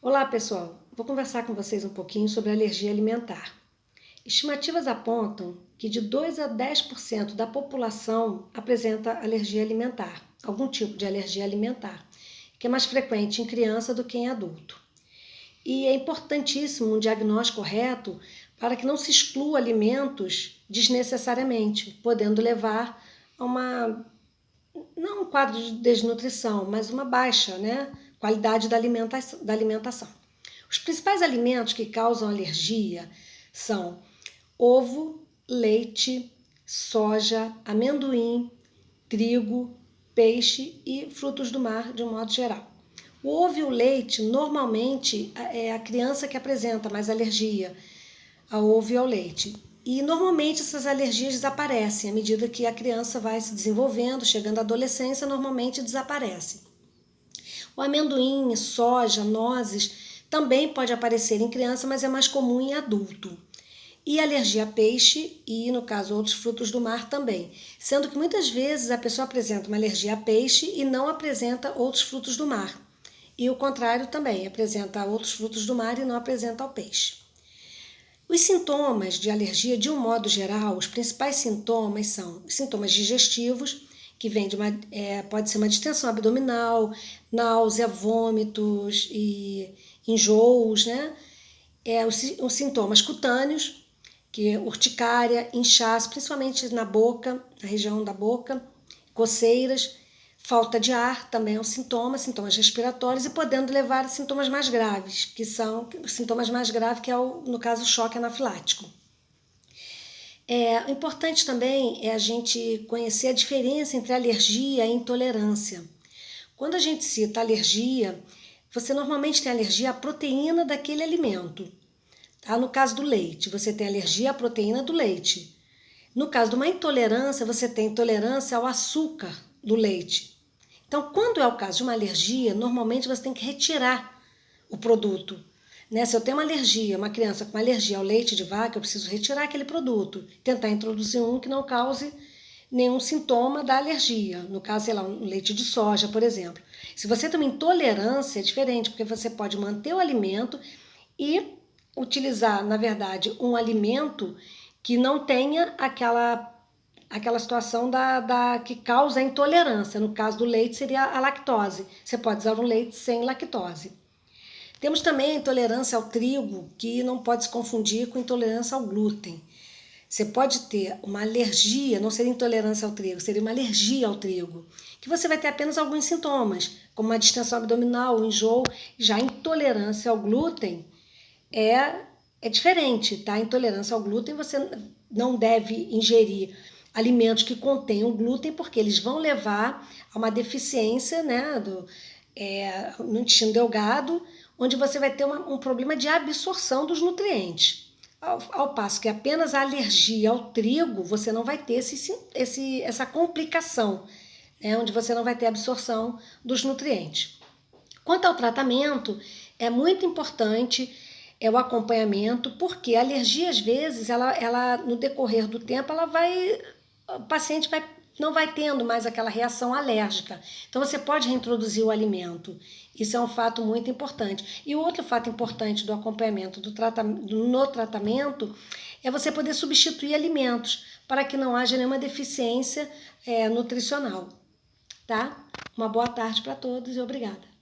Olá, pessoal. Vou conversar com vocês um pouquinho sobre alergia alimentar. Estimativas apontam que de 2 a 10% da população apresenta alergia alimentar, algum tipo de alergia alimentar, que é mais frequente em criança do que em adulto. E é importantíssimo um diagnóstico correto para que não se exclua alimentos desnecessariamente, podendo levar a não um quadro de desnutrição, mas uma baixa, qualidade da alimentação. Os principais alimentos que causam alergia são ovo, leite, soja, amendoim, trigo, peixe e frutos do mar de um modo geral. O ovo e o leite, normalmente, é a criança que apresenta mais alergia ao ovo e ao leite. E normalmente essas alergias desaparecem à medida que a criança vai se desenvolvendo, chegando à adolescência, normalmente desaparece. O amendoim, soja, nozes também pode aparecer em criança, mas é mais comum em adulto. E alergia a peixe e, no caso, outros frutos do mar também. Sendo que muitas vezes a pessoa apresenta uma alergia a peixe e não apresenta outros frutos do mar. E o contrário também, apresenta outros frutos do mar e não apresenta ao peixe. Os sintomas de alergia, de um modo geral, os principais sintomas são os sintomas digestivos, que vem pode ser uma distensão abdominal, náusea, vômitos e enjoos, os sintomas cutâneos, que é urticária, inchaço, principalmente na boca, na região da boca, coceiras, falta de ar também é um sintoma, sintomas respiratórios e podendo levar a sintomas mais graves, que são os sintomas mais graves, que é, no caso, o choque anafilático. O importante também é a gente conhecer a diferença entre alergia e intolerância. Quando a gente cita alergia, você normalmente tem alergia à proteína daquele alimento. Tá? No caso do leite, você tem alergia à proteína do leite. No caso de uma intolerância, você tem intolerância ao açúcar do leite. Então, quando é o caso de uma alergia, normalmente você tem que retirar o produto. Se eu tenho uma criança com alergia ao leite de vaca, eu preciso retirar aquele produto, tentar introduzir um que não cause nenhum sintoma da alergia. No caso, sei lá, um leite de soja, por exemplo. Se você tem uma intolerância, é diferente, porque você pode manter o alimento e utilizar, na verdade, um alimento que não tenha aquela situação que causa a intolerância. No caso do leite, seria a lactose. Você pode usar um leite sem lactose. Temos também a intolerância ao trigo, que não pode se confundir com intolerância ao glúten. Você pode ter uma alergia, não seria intolerância ao trigo, seria uma alergia ao trigo, que você vai ter apenas alguns sintomas, como uma distensão abdominal, enjoo. Já a intolerância ao glúten é diferente, tá? A intolerância ao glúten, você não deve ingerir alimentos que contenham glúten, porque eles vão levar a uma deficiência no intestino delgado, onde você vai ter um problema de absorção dos nutrientes. Ao passo que apenas a alergia ao trigo, você não vai ter essa complicação, onde você não vai ter absorção dos nutrientes. Quanto ao tratamento, é muito importante o acompanhamento, porque a alergia, às vezes, ela no decorrer do tempo, o paciente não vai tendo mais aquela reação alérgica. Então, você pode reintroduzir o alimento. Isso é um fato muito importante. E o outro fato importante do acompanhamento no tratamento é você poder substituir alimentos para que não haja nenhuma deficiência nutricional. Tá? Uma boa tarde para todos e obrigada.